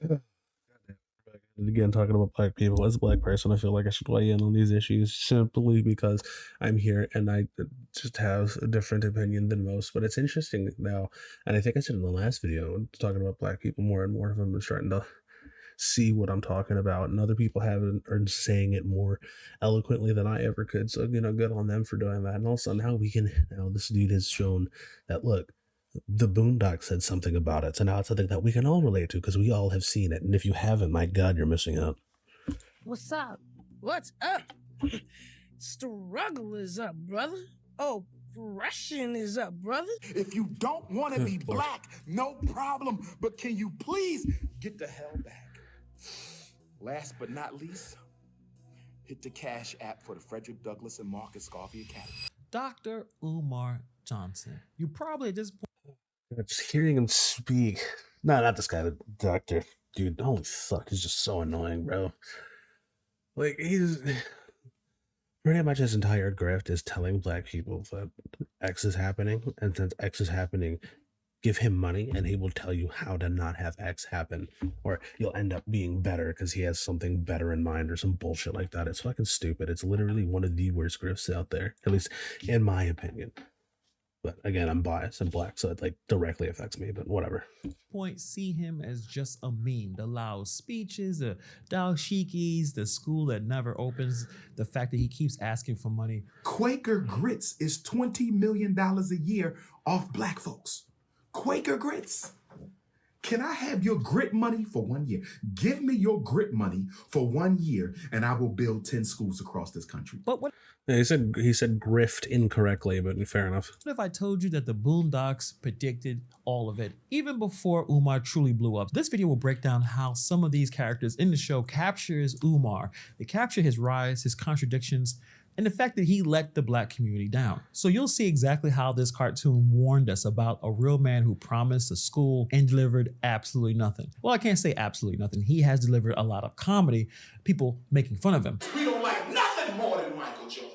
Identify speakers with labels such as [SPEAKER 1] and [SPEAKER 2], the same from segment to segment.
[SPEAKER 1] And again, talking about black people, as a black person, I feel like I should weigh in on these issues simply because I'm here and I just have a different opinion than most. But it's interesting now, and I think I said in the last video, talking about black people, more and more of them are starting to see what I'm talking about, and other people haven't are saying it more eloquently than I ever could. So good on them for doing that. And also now this dude has shown that look, the Boondocks said something about it, so now it's something that we can all relate to because we all have seen it. And if you haven't, my God, you're missing out.
[SPEAKER 2] What's up? What's up? Struggle is up, brother. Oppression is up, brother.
[SPEAKER 3] If you don't want to be black, no problem. But can you please get the hell back? Last but not least, hit the Cash App for the Frederick Douglass and Marcus Garvey Academy.
[SPEAKER 4] Dr.Umar Johnson. You probably just
[SPEAKER 1] Just hearing him speak. No, not this guy, the doctor. Dude, holy fuck, he's just so annoying, bro. Like, he's pretty much his entire grift is telling black people that X is happening, and since X is happening, give him money and he will tell you how to not have X happen, or you'll end up being better because he has something better in mind or some bullshit like that. It's fucking stupid. It's literally one of the worst grifts out there, at least in my opinion. But again, I'm biased and black, so it like directly affects me, but whatever.
[SPEAKER 4] point see him as just a meme. The loud speeches, the dashikis, the school that never opens, the fact that he keeps asking for money.
[SPEAKER 3] Quaker Grits is $20 million a year off black folks. Quaker Grits. Can I have your grit money for 1 year? Give me your grit money for 1 year and I will build 10 schools across this country.
[SPEAKER 4] But what
[SPEAKER 1] Yeah, he said grift incorrectly, but fair enough.
[SPEAKER 4] if I told you that the Boondocks predicted all of it, even before Umar truly blew up? This video will break down how some of these characters in the show captures Umar. They capture his rise, his contradictions, and the fact that he let the black community down. So you'll see exactly how this cartoon warned us about a real man who promised a school and delivered absolutely nothing. Well, I can't say absolutely nothing. He has delivered a lot of comedy, people making fun of him.
[SPEAKER 3] We don't like nothing more than Michael Jordan.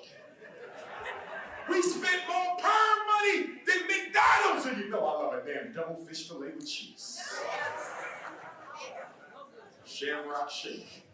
[SPEAKER 3] We spent more perm money than McDonald's, and you know I love a damn double fish fillet with cheese. Shamrock shake.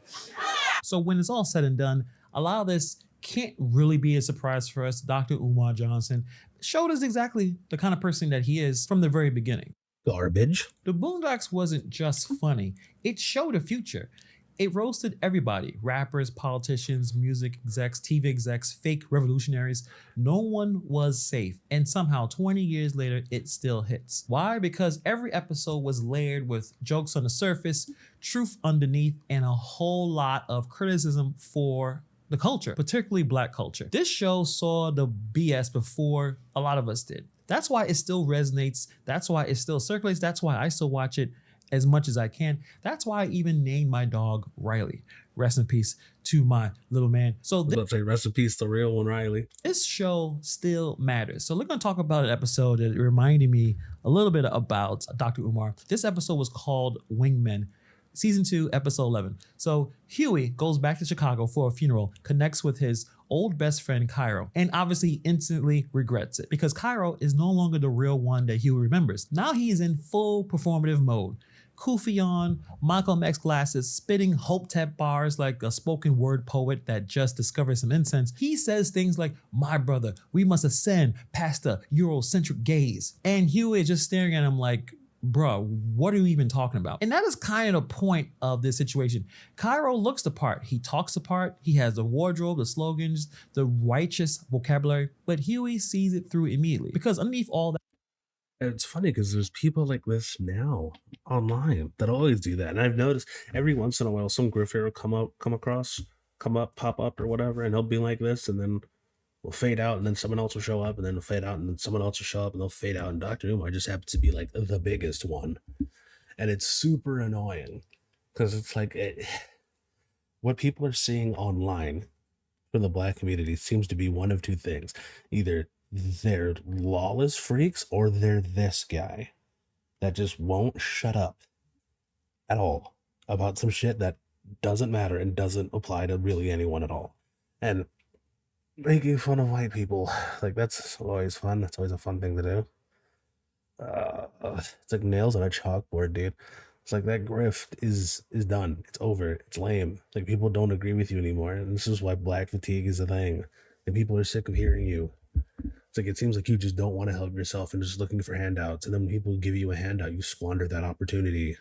[SPEAKER 4] So when it's all said and done, a lot of this can't really be a surprise for us. Dr. Umar Johnson showed us exactly the kind of person that he is from the very beginning.
[SPEAKER 1] Garbage.
[SPEAKER 4] The Boondocks wasn't just funny, it showed a future. It roasted everybody, rappers, politicians, music execs, TV execs, fake revolutionaries. No one was safe. And somehow 20 years later, it still hits. Why? Because every episode was layered with jokes on the surface, truth underneath, and a whole lot of criticism for the culture, particularly black culture. This show saw the BS before a lot of us did. That's why it still resonates. That's why it still circulates. That's why I still watch it as much as I can. That's why I even named my dog Riley. Rest in peace to my little man. So
[SPEAKER 1] Let's say rest in peace, the real one, Riley.
[SPEAKER 4] this show still matters. So we're gonna talk about an episode that reminded me a little bit about Dr. Umar. This episode was called Wingmen. Season 2, episode 11. So Huey goes back to Chicago for a funeral, connects with his old best friend Cairo, and obviously instantly regrets it because Cairo is no longer the real one that Huey remembers. Now he is in full performative mode. Kufi on, Malcolm X glasses, spitting Hopetep bars like a spoken word poet that just discovered some incense. He says things like, "My brother, we must ascend past the Eurocentric gaze." And Huey is just staring at him like, bro, what are you even talking about? And that is kind of the point of this situation. Cairo looks the part, he talks the part, he has the wardrobe, the slogans, the righteous vocabulary, but Huey sees it through immediately because underneath all that,
[SPEAKER 1] And it's funny because there's people like this now online that always do that. And I've noticed every once in a while some grifter will pop up or whatever, and he'll be like this, and then we'll fade out, and then someone else will show up, and then they'll fade out, and then someone else will show up, and they'll fade out. And Dr. Umar just happens to be like the biggest one. And it's super annoying because it's like what people are seeing online from the black community seems to be one of two things. Either they're lawless freaks or they're this guy that just won't shut up at all about some shit that doesn't matter and doesn't apply to really anyone at all. And making fun of white people, like, that's always fun. That's always a fun thing to do. It's like nails on a chalkboard, dude. It's like that grift is done. It's over. It's lame. Like people don't agree with you anymore. And this is why black fatigue is a thing. And people are sick of hearing you. It's like it seems like you just don't want to help yourself and just looking for handouts. And then when people give you a handout, you squander that opportunity.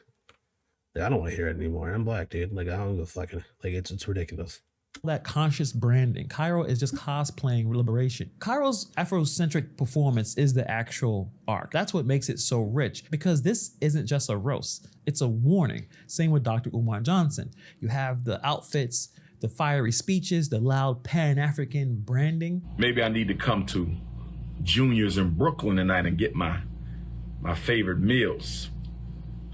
[SPEAKER 1] Like, I don't want to hear it anymore. I'm black, dude. Like I don't go fucking like it's ridiculous.
[SPEAKER 4] That conscious branding. Cairo is just cosplaying liberation. Cairo's Afrocentric performance is the actual arc. That's what makes it so rich, because this isn't just a roast, it's a warning. Same with Dr. Umar Johnson. You have the outfits, the fiery speeches, the loud Pan-African branding.
[SPEAKER 5] Maybe I need to come to Junior's in Brooklyn tonight and get my favorite meals.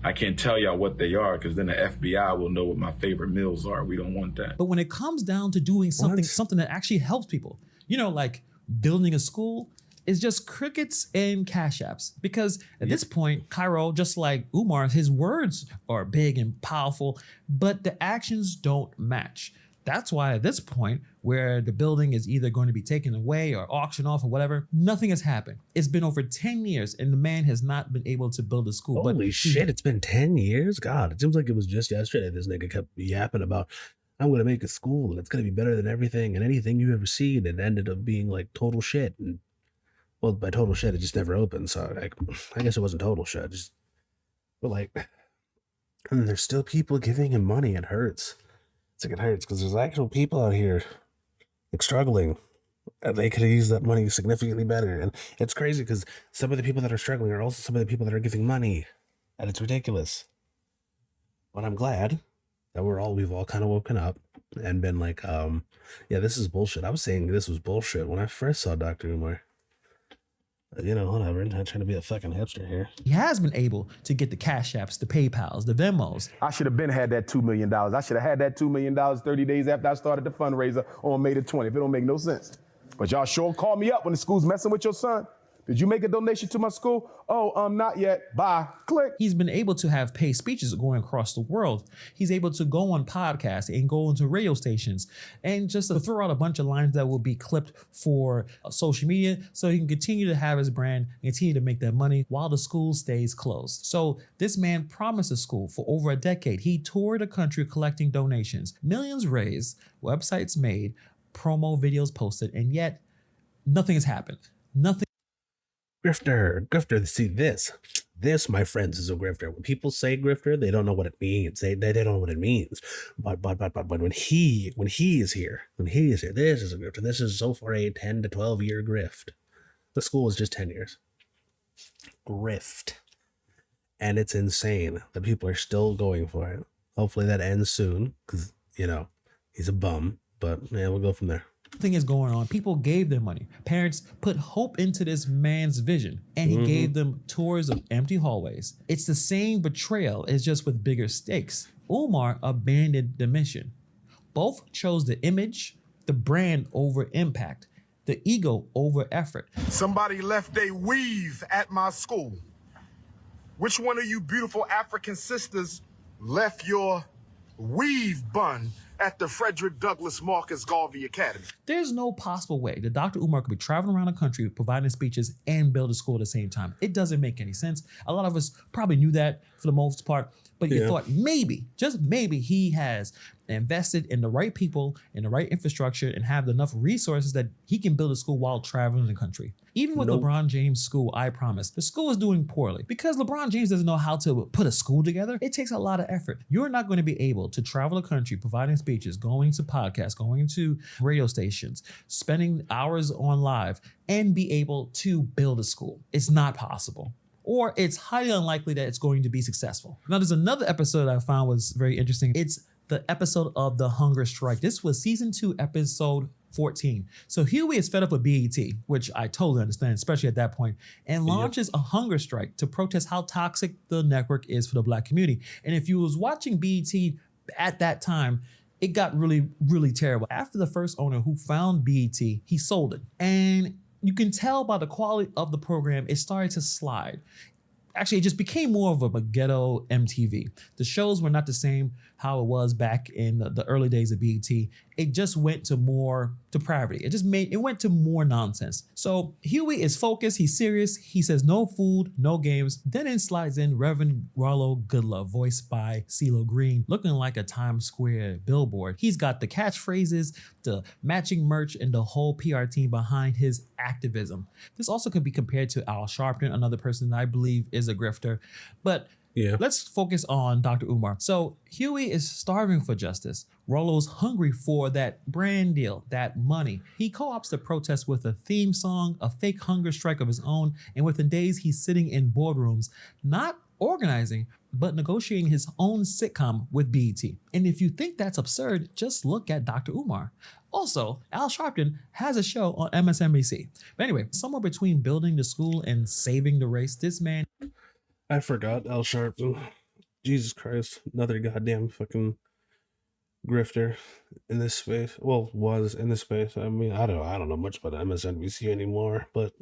[SPEAKER 5] I can't tell y'all what they are because then the FBI will know what my favorite meals are. We don't want that.
[SPEAKER 4] But when it comes down to doing something that actually helps people, like building a school, is just crickets and cash apps. Because at this point, Cairo, just like Umar, his words are big and powerful, but the actions don't match. That's why at this point, where the building is either going to be taken away or auctioned off or whatever, nothing has happened. It's been over 10 years and the man has not been able to build a school.
[SPEAKER 1] Holy shit, it's been 10 years? God, it seems like it was just yesterday this nigga kept yapping about, I'm going to make a school and it's going to be better than everything and anything you've ever seen. It ended up being like total shit. And well, by total shit, it just never opened. So I guess it wasn't total shit. But like, and there's still people giving him money. It hurts. It's like it hurts because there's actual people out here like struggling. And they could have used that money significantly better. And it's crazy because some of the people that are struggling are also some of the people that are giving money. And it's ridiculous. But I'm glad that we've all kind of woken up and been like, yeah, this is bullshit. I was saying this was bullshit when I first saw Dr. Umar. Whatever. I'm not trying to be a fucking hipster here.
[SPEAKER 4] He has been able to get the Cash Apps, the PayPals, the Venmos.
[SPEAKER 6] I should have had that $2 million. I should have had that $2 million 30 days after I started the fundraiser on May the 20th. It don't make no sense. But y'all sure call me up when the school's messing with your son. Did you make a donation to my school? Oh, not yet. Bye. Click.
[SPEAKER 4] He's been able to have paid speeches going across the world. He's able to go on podcasts and go into radio stations and just to throw out a bunch of lines that will be clipped for social media so he can continue to have his brand and continue to make that money while the school stays closed. So this man promised a school for over a decade. He toured the country collecting donations, millions raised, websites made, promo videos posted, and yet nothing has happened. Nothing.
[SPEAKER 1] Grifter. See this, my friends, is a grifter. When people say grifter, they don't know what it means. They don't know what it means. But when he is here, this is a grifter. This is so far a 10 to 12 year grift. The school is just 10 years. Grift. And it's insane that people are still going for it. Hopefully that ends soon because, he's a bum. But yeah, we'll go from there.
[SPEAKER 4] Thing is going on. People gave their money. Parents put hope into this man's vision, and he gave them tours of empty hallways. It's the same betrayal, it's just with bigger stakes. Umar abandoned the mission. Both chose the image, the brand over impact, the ego over effort.
[SPEAKER 7] Somebody left a weave at my school. Which one of you beautiful African sisters left your weave bun at the Frederick Douglass Marcus Garvey Academy?
[SPEAKER 4] There's no possible way that Dr. Umar could be traveling around the country providing speeches and build a school at the same time. It doesn't make any sense. A lot of us probably knew that for the most part, but you thought maybe, just maybe, he has invested in the right people, in the right infrastructure, and have enough resources that he can build a school while traveling the country. Even with LeBron James' school, I promise, the school is doing poorly. Because LeBron James doesn't know how to put a school together, it takes a lot of effort. You're not going to be able to travel the country providing speeches, going to podcasts, going to radio stations, spending hours on live, and be able to build a school. It's not possible. Or it's highly unlikely that it's going to be successful. Now, there's another episode I found was very interesting. It's the episode of the hunger strike. This was season 2, episode 14. So Huey is fed up with BET, which I totally understand, especially at that point, and launches a hunger strike to protest how toxic the network is for the Black community. And if you was watching BET at that time, it got really, really terrible. After the first owner who found BET, he sold it. And you can tell by the quality of the program, it started to slide. Actually, it just became more of a ghetto MTV. The shows were not the same how it was back in the early days of BET. it just went to more depravity. It went to more nonsense. So Huey is focused, he's serious, he says no food, no games. Then in slides in Reverend Rollo Goodlove, voiced by CeeLo Green, looking like a Times Square billboard. He's got the catchphrases, the matching merch, and the whole PR team behind his activism. This also could be compared to Al Sharpton, another person that I believe is a grifter. But
[SPEAKER 1] Yeah.
[SPEAKER 4] let's focus on Dr. Umar. So Huey is starving for justice. Rollo's hungry for that brand deal, that money. He co-ops the protest with a theme song, a fake hunger strike of his own, and within days he's sitting in boardrooms, not organizing, but negotiating his own sitcom with BET. And if you think that's absurd, just look at Dr. Umar. Also, Al Sharpton has a show on MSNBC. But anyway, somewhere between building the school and saving the race, this man...
[SPEAKER 1] I forgot Al Sharpton. Jesus Christ, another goddamn fucking grifter in this space. Well, was in this space. I mean, I don't know much about MSNBC anymore, but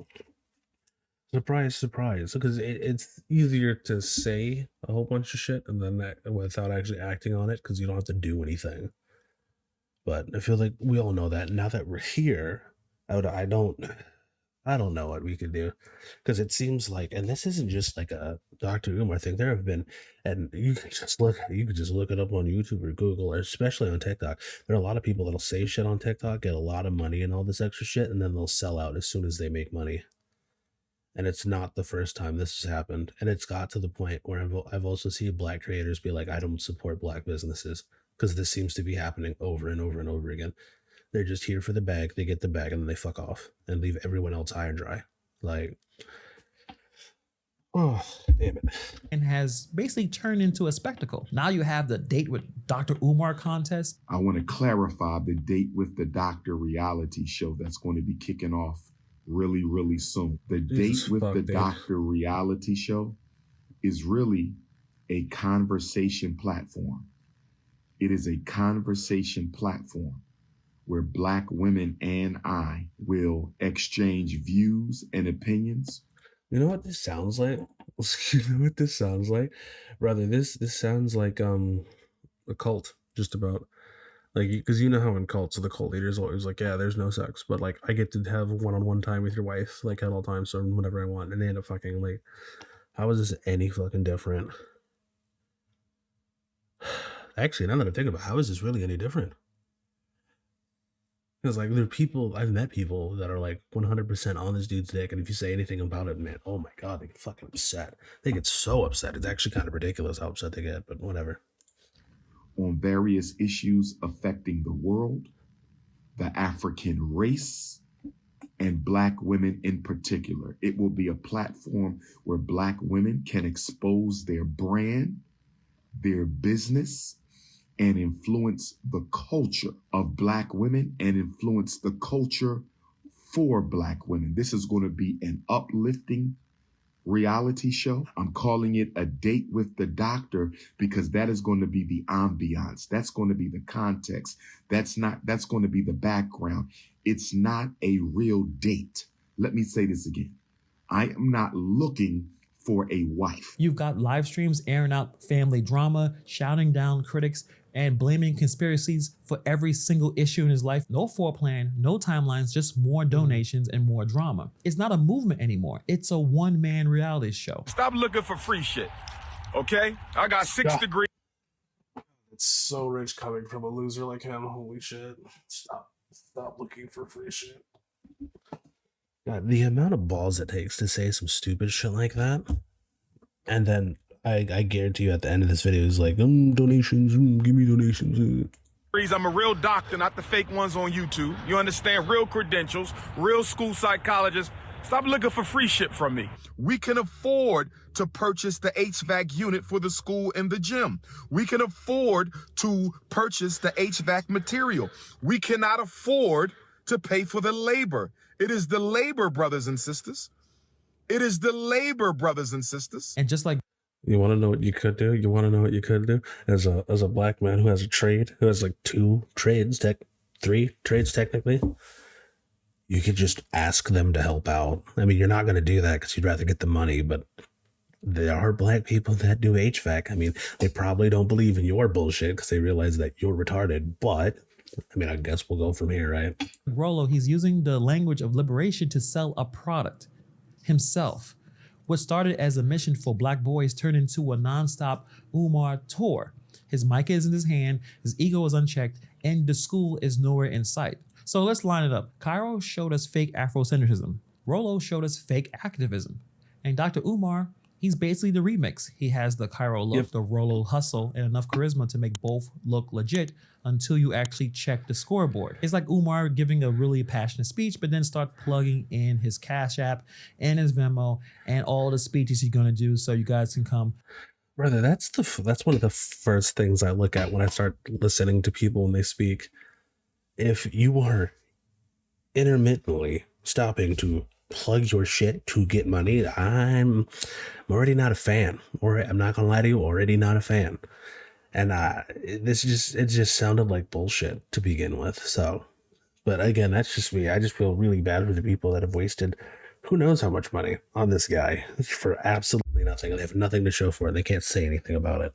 [SPEAKER 1] surprise, surprise, because it's easier to say a whole bunch of shit and then without actually acting on it, because you don't have to do anything. But I feel like we all know that now that we're here. I don't know what we could do, because it seems like, and this isn't just like a Dr. Umar thing. There have been, and you can just look it up on YouTube or Google, or especially on TikTok. There are a lot of people that'll say shit on TikTok, get a lot of money and all this extra shit, and then they'll sell out as soon as they make money. And it's not the first time this has happened. And it's got to the point where I've also seen black creators be like, I don't support black businesses, because this seems to be happening over and over and over again. They're just here for the bag. They get the bag and then they fuck off and leave everyone else high and dry. Like, oh, damn it.
[SPEAKER 4] And has basically turned into a spectacle. Now you have the Date with Dr. Umar contest.
[SPEAKER 3] I want to clarify the Date with the Doctor reality show that's going to be kicking off really, really soon. The Date with the Doctor reality show is really a conversation platform. It is a conversation platform where black women and I will exchange views and opinions.
[SPEAKER 1] You know what this sounds like? You know what this sounds like? Brother, this sounds like a cult, just about. Like, because you know how in cults, the cult leader's always like, yeah, there's no sex, but like, I get to have one-on-one time with your wife, like, at all times, so whenever I want, and they end up fucking, like, how is this any fucking different? Actually, now that I think about it, how is this really any different? Because, like, there are people, I've met people that are, like, 100% on this dude's dick, and if you say anything about it, man, oh my god, they get fucking upset. They get so upset. It's actually kind of ridiculous how upset they get, but whatever.
[SPEAKER 3] On various issues affecting the world, the African race, and black women in particular. It will be a platform where black women can expose their brand, their business, and influence the culture of black women and influence the culture for black women. This is going to be an uplifting reality show. I'm calling it a Date with the Doctor because that is going to be the ambiance. That's going to be the context. That's going to be the background. It's not a real date. Let me say this again. I am not looking for a wife.
[SPEAKER 4] You've got live streams airing out family drama, shouting down critics, and blaming conspiracies for every single issue in his life. No foreplan, no timelines, just more donations and more drama. It's not a movement anymore. It's a one-man reality show.
[SPEAKER 7] Stop looking for free shit, okay? I got 6 degrees.
[SPEAKER 1] It's so rich coming from a loser like him. Holy shit. Stop looking for free shit. God, the amount of balls it takes to say some stupid shit like that, and then I guarantee you at the end of this video, he's like, donations, give me donations.
[SPEAKER 7] I'm a real doctor, not the fake ones on YouTube. You understand? Real credentials, real school psychologist. Stop looking for free shit from me. We can afford to purchase the HVAC unit for the school and the gym. We can afford to purchase the HVAC material. We cannot afford to pay for the labor. It is the labor, brothers and sisters. It is the labor, brothers and sisters.
[SPEAKER 4] And just like
[SPEAKER 1] you want to know what you could do? You want to know what you could do as a black man who has a trade, who has like 3 trades technically? You could just ask them to help out. I mean, you're not going to do that because you'd rather get the money, but there are black people that do HVAC. I mean, they probably don't believe in your bullshit because they realize that you're retarded, but I mean, I guess we'll go from here, right?
[SPEAKER 4] Rollo, he's using the language of liberation to sell a product, himself. What started as a mission for Black boys turned into a nonstop Umar tour. His mic is in his hand, his ego is unchecked, and the school is nowhere in sight. So let's line it up. Cairo showed us fake Afrocentrism. Rollo showed us fake activism. And Dr. Umar, he's basically the remix. He has the Cairo look, the Rollo hustle, and enough charisma to make both look legit until you actually check the scoreboard. It's like Umar giving a really passionate speech, but then start plugging in his Cash App and his Venmo and all the speeches he's gonna do so you guys can come.
[SPEAKER 1] Brother, that's one of the first things I look at when I start listening to people when they speak. If you are intermittently stopping to plug your shit to get money, I'm already not a fan. Or I'm not gonna lie to you, already not a fan. And it just sounded like bullshit to begin with. So, but again, that's just me. I just feel really bad for the people that have wasted who knows how much money on this guy for absolutely nothing. They have nothing to show for it. They can't say anything about it.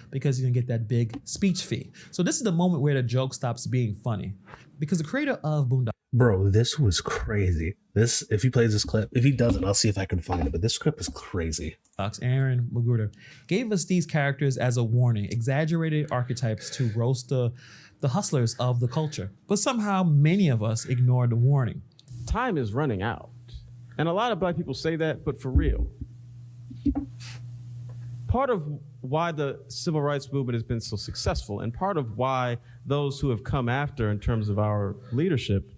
[SPEAKER 4] Because you're gonna get that big speech fee. So this is the moment where the joke stops being funny. Because the creator of Boondocks,
[SPEAKER 1] bro, this was crazy. This, if he plays this clip, if he doesn't, I'll see if I can find it. But this clip is crazy.
[SPEAKER 4] Aaron Magruder, gave us these characters as a warning, exaggerated archetypes to roast the hustlers of the culture. But somehow many of us ignored the warning.
[SPEAKER 8] Time is running out. And a lot of Black people say that, but for real. Part of why the civil rights movement has been so successful, and part of why those who have come after in terms of our leadership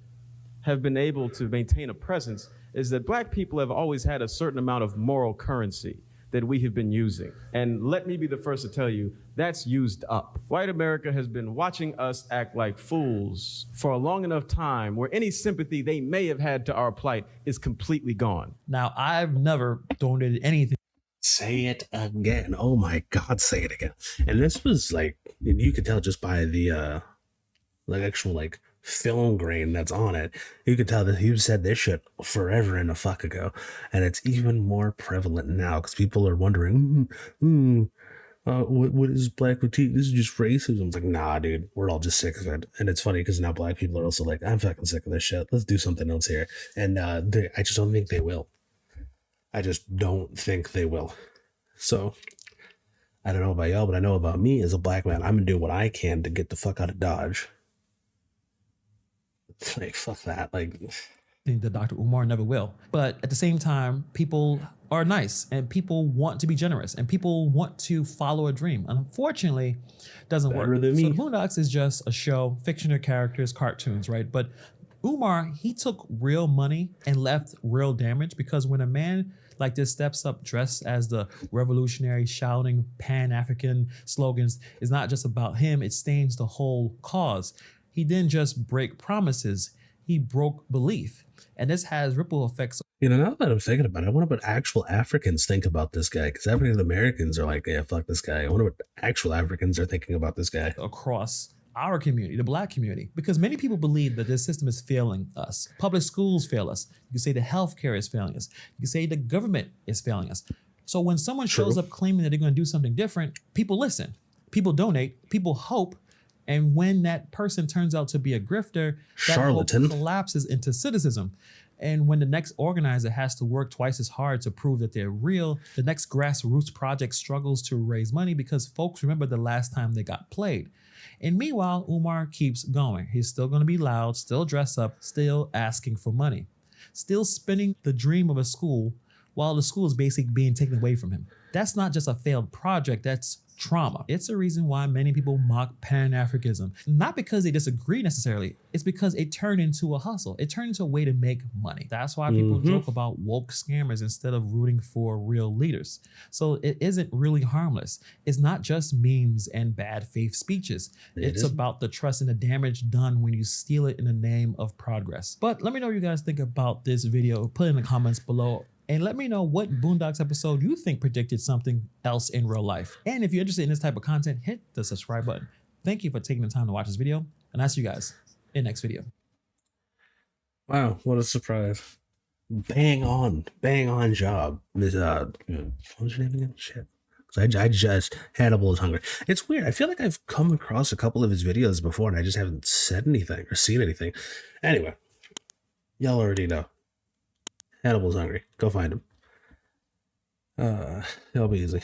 [SPEAKER 8] have been able to maintain a presence, is that Black people have always had a certain amount of moral currency that we have been using. And let me be the first to tell you, that's used up. White America has been watching us act like fools for a long enough time where any sympathy they may have had to our plight is completely gone.
[SPEAKER 4] Now, I've never donated anything.
[SPEAKER 1] Say it again. Oh my God, say it again. And this was like, you could tell just by the actual film grain that's on it. You could tell that he said this shit forever and a fuck ago. And it's even more prevalent now because people are wondering, what is Black critique? This is just racism. It's like, nah, dude, we're all just sick of it. And it's funny because now Black people are also like, I'm fucking sick of this shit. Let's do something else here. And I just don't think they will. I just don't think they will. So, I don't know about y'all, but I know about me as a Black man. I'm going to do what I can to get the fuck out of Dodge. Like, fuck that. Like,
[SPEAKER 4] that Dr. Umar never will. But at the same time, people are nice and people want to be generous and people want to follow a dream. Unfortunately, it doesn't work. So the Boondocks is just a show, fictional characters, cartoons, right? But Umar, he took real money and left real damage, because when a man like this steps up dressed as the revolutionary, shouting Pan-African slogans, it's not just about him, it stains the whole cause. He didn't just break promises, he broke belief. And this has ripple effects.
[SPEAKER 1] You know, now that I'm thinking about it, I wonder what actual Africans think about this guy, because African Americans are like, yeah, fuck this guy. I wonder what actual Africans are thinking about this guy.
[SPEAKER 4] Across our community, the Black community, because many people believe that this system is failing us. Public schools fail us. You can say the healthcare is failing us. You can say the government is failing us. So when someone shows up claiming that they're going to do something different, people listen, people donate, people hope. And when that person turns out to be a grifter, that hope collapses into cynicism. And when the next organizer has to work twice as hard to prove that they're real, the next grassroots project struggles to raise money because folks remember the last time they got played. And meanwhile, Umar keeps going. He's still going to be loud, still dressed up, still asking for money, still spinning the dream of a school while the school is basically being taken away from him. That's not just a failed project, that's trauma. It's a reason why many people mock Pan-Africanism. Not because they disagree necessarily, it's because it turned into a hustle. It turned into a way to make money. That's why people joke about woke scammers instead of rooting for real leaders. So it isn't really harmless. It's not just memes and bad faith speeches. It's about the trust and the damage done when you steal it in the name of progress. But let me know what you guys think about this video. Put it in the comments below. And let me know what Boondocks episode you think predicted something else in real life. And if you're interested in this type of content, hit the subscribe button. Thank you for taking the time to watch this video, and I'll see you guys in the next video.
[SPEAKER 1] Wow, what a surprise. Bang on job. What was your name again? Shit. Because I just, Hannibal is hungry. It's weird. I feel like I've come across a couple of his videos before and I just haven't said anything or seen anything. Anyway, y'all already know. Hannibal's hungry. Go find him. It'll be easy.